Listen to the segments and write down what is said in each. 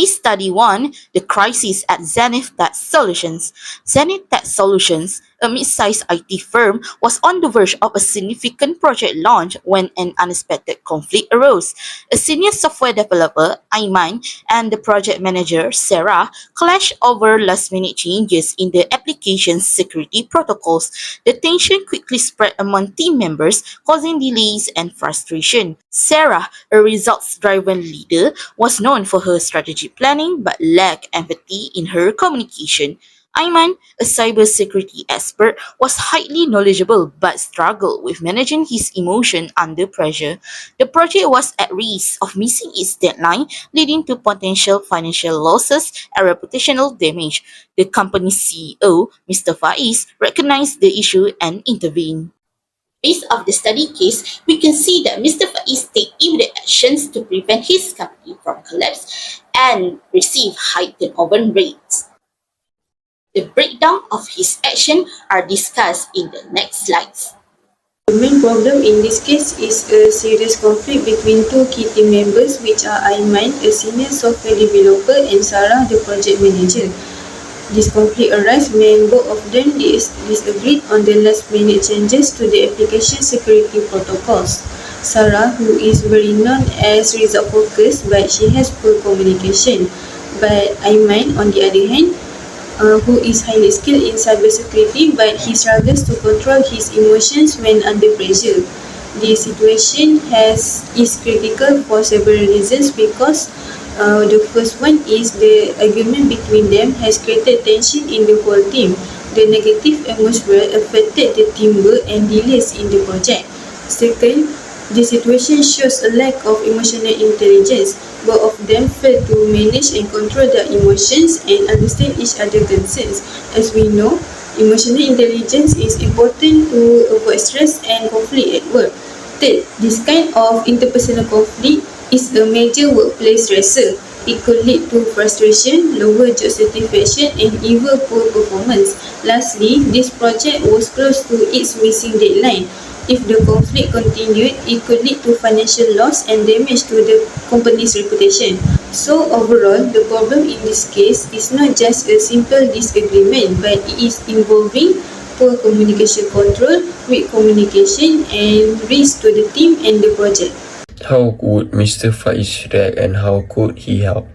Case Study 1, The Crisis at ZENITH Tech Solutions. ZENITH Tech Solutions, a mid-sized IT firm, was on the verge of a significant project launch when an unexpected conflict arose. A senior software developer, Aiman, and the project manager, Sarah, clashed over last-minute changes in the application's security protocols. The tension quickly spread among team members, causing delays and frustration. Sarah, a results-driven leader, was known for her strategic planning but lacked empathy in her communication. Aiman, a cybersecurity expert, was highly knowledgeable but struggled with managing his emotion under pressure. The project was at risk of missing its deadline, leading to potential financial losses and reputational damage. The company's CEO, Mr. Faiz, recognized the issue and intervened. Based on the study case, we can see that Mr. Faiz take immediate actions to prevent his company from collapse and receive high turnover rates. The breakdown of his action are discussed in the next slides. The main problem in this case is a serious conflict between two key team members, which are Aiman, a senior software developer, and Sarah, the project manager. This conflict arose when both of them disagreed on the last-minute changes to the application security protocols. Sarah, who is very known as result-focused, but she has poor communication. But Aiman, on the other hand, who is highly skilled in cybersecurity, but he struggles to control his emotions when under pressure. This situation is critical for several reasons because the first one is the argument between them has created tension in the whole team. The negative atmosphere affected the teamwork and delays in the project. Second, the situation shows a lack of emotional intelligence. Both of them fail to manage and control their emotions and understand each other's concerns. As we know, emotional intelligence is important to avoid stress and conflict at work. Third, this kind of interpersonal conflict is a major workplace stressor. It could lead to frustration, lower job satisfaction, and even poor performance. Lastly, this project was close to its missing deadline. If the conflict continued, it could lead to financial loss and damage to the company's reputation. So overall, the problem in this case is not just a simple disagreement, but it is involving poor communication control, weak communication, and risk to the team and the project. How would Mr. Faiz react and how could he help?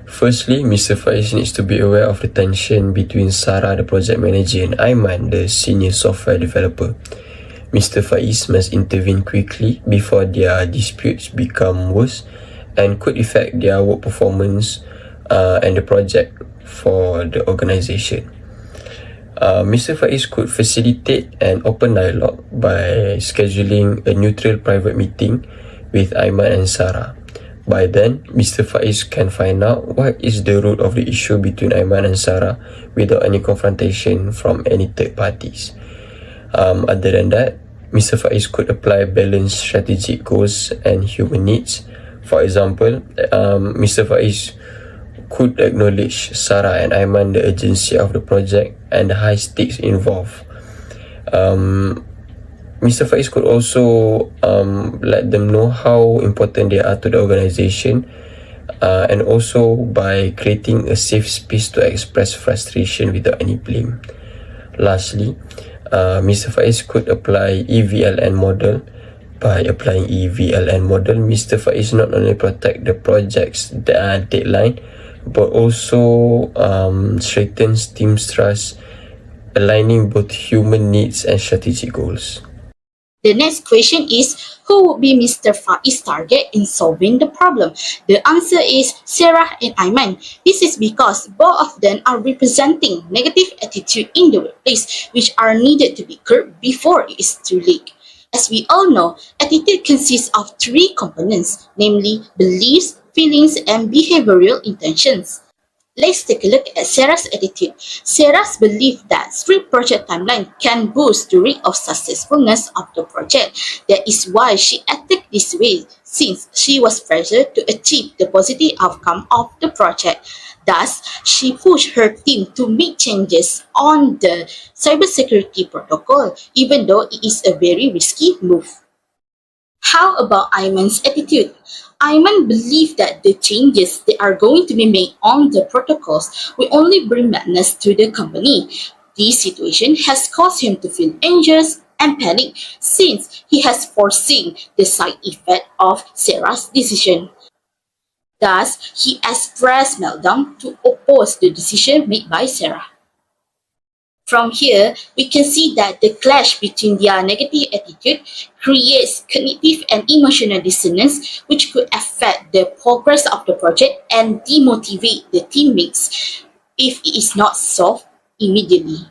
Firstly, Mr. Faiz needs to be aware of the tension between Sarah, the project manager, and Aiman, the senior software developer. Mr. Faiz must intervene quickly before their disputes become worse and could affect their work performance and the project for the organisation. Mr. Faiz could facilitate an open dialogue by scheduling a neutral private meeting with Aiman and Sarah. By then, Mr. Faiz can find out what is the root of the issue between Aiman and Sarah without any confrontation from any third parties. Other than that, Mr. Faiz could apply balanced strategic goals and human needs. For example, Mr. Faiz could acknowledge Sarah and Aiman the urgency of the project and the high stakes involved. Mr. Faiz could also let them know how important they are to the organisation, and also by creating a safe space to express frustration without any blame. Lastly, Mr. Faiz could apply EVLN model. By applying EVLN model, Mr. Faiz not only protect the project's deadline, but also strengthens team's trust, aligning both human needs and strategic goals. The next question is, who would be Mr. Faiz's target in solving the problem? The answer is Sarah and Aiman. This is because both of them are representing negative attitude in the workplace, which are needed to be curbed before it is too late. As we all know, attitude consists of three components, namely beliefs, feelings, and behavioral intentions. Let's take a look at Sarah's attitude. Sarah's belief that strict project timeline can boost the rate of successfulness of the project. That is why she acted this way, since she was pressured to achieve the positive outcome of the project. Thus, she pushed her team to make changes on the cybersecurity protocol, even though it is a very risky move. How about Ayman's attitude? Ayman believed that the changes that are going to be made on the protocols will only bring madness to the company. This situation has caused him to feel anxious and panic since he has foreseen the side effect of Sarah's decision. Thus, he expressed meltdown to oppose the decision made by Sarah. From here, we can see that the clash between their negative attitude creates cognitive and emotional dissonance, which could affect the progress of the project and demotivate the teammates if it is not solved immediately.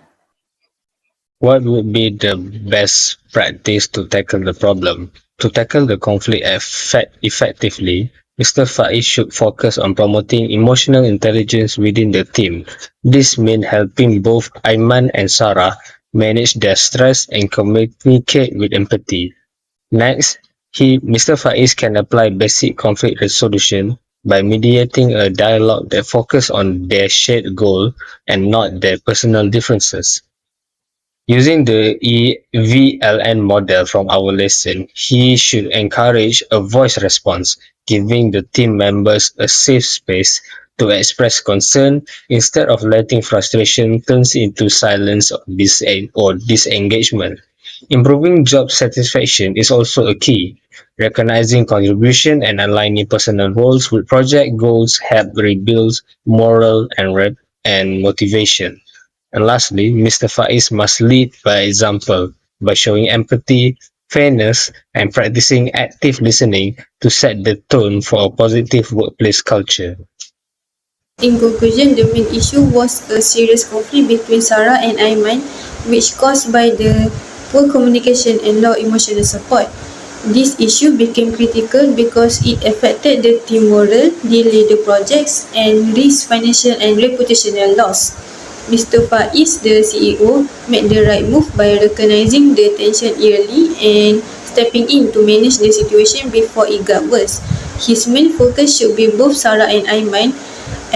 What would be the best practice to tackle the problem? To tackle the conflict effectively, Mr. Faiz should focus on promoting emotional intelligence within the team. This means helping both Aiman and Sarah manage their stress and communicate with empathy. Next, Mr. Faiz can apply basic conflict resolution by mediating a dialogue that focuses on their shared goal and not their personal differences. Using the VLN model from our lesson, he should encourage a voice response, giving the team members a safe space to express concern instead of letting frustration turn into silence or disengagement. Improving job satisfaction is also a key. Recognizing contribution and aligning personal roles with project goals help rebuild morale and motivation. And lastly, Mr. Faiz must lead by example by showing empathy, fairness, and practicing active listening to set the tone for a positive workplace culture. In conclusion, the main issue was a serious conflict between Sarah and Aiman, which caused by the poor communication and low emotional support. This issue became critical because it affected the team morale, delayed the projects, and risked financial and reputational loss. Mr. Faiz, the CEO, made the right move by recognizing the tension early and stepping in to manage the situation before it got worse. His main focus should be both Sarah and Aiman,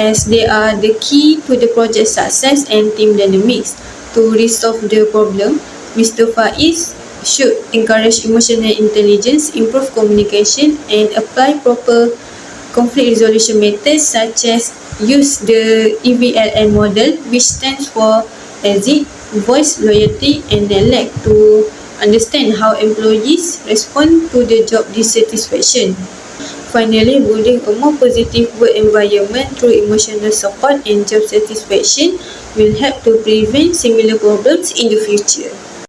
as they are the key to the project success and team dynamics. To resolve the problem, Mr. Faiz should encourage emotional intelligence, improve communication, and apply proper conflict resolution methods such as use the EVLN model, which stands for exit, voice, loyalty, and neglect, to understand how employees respond to the job dissatisfaction. Finally, building a more positive work environment through emotional support and job satisfaction will help to prevent similar problems in the future.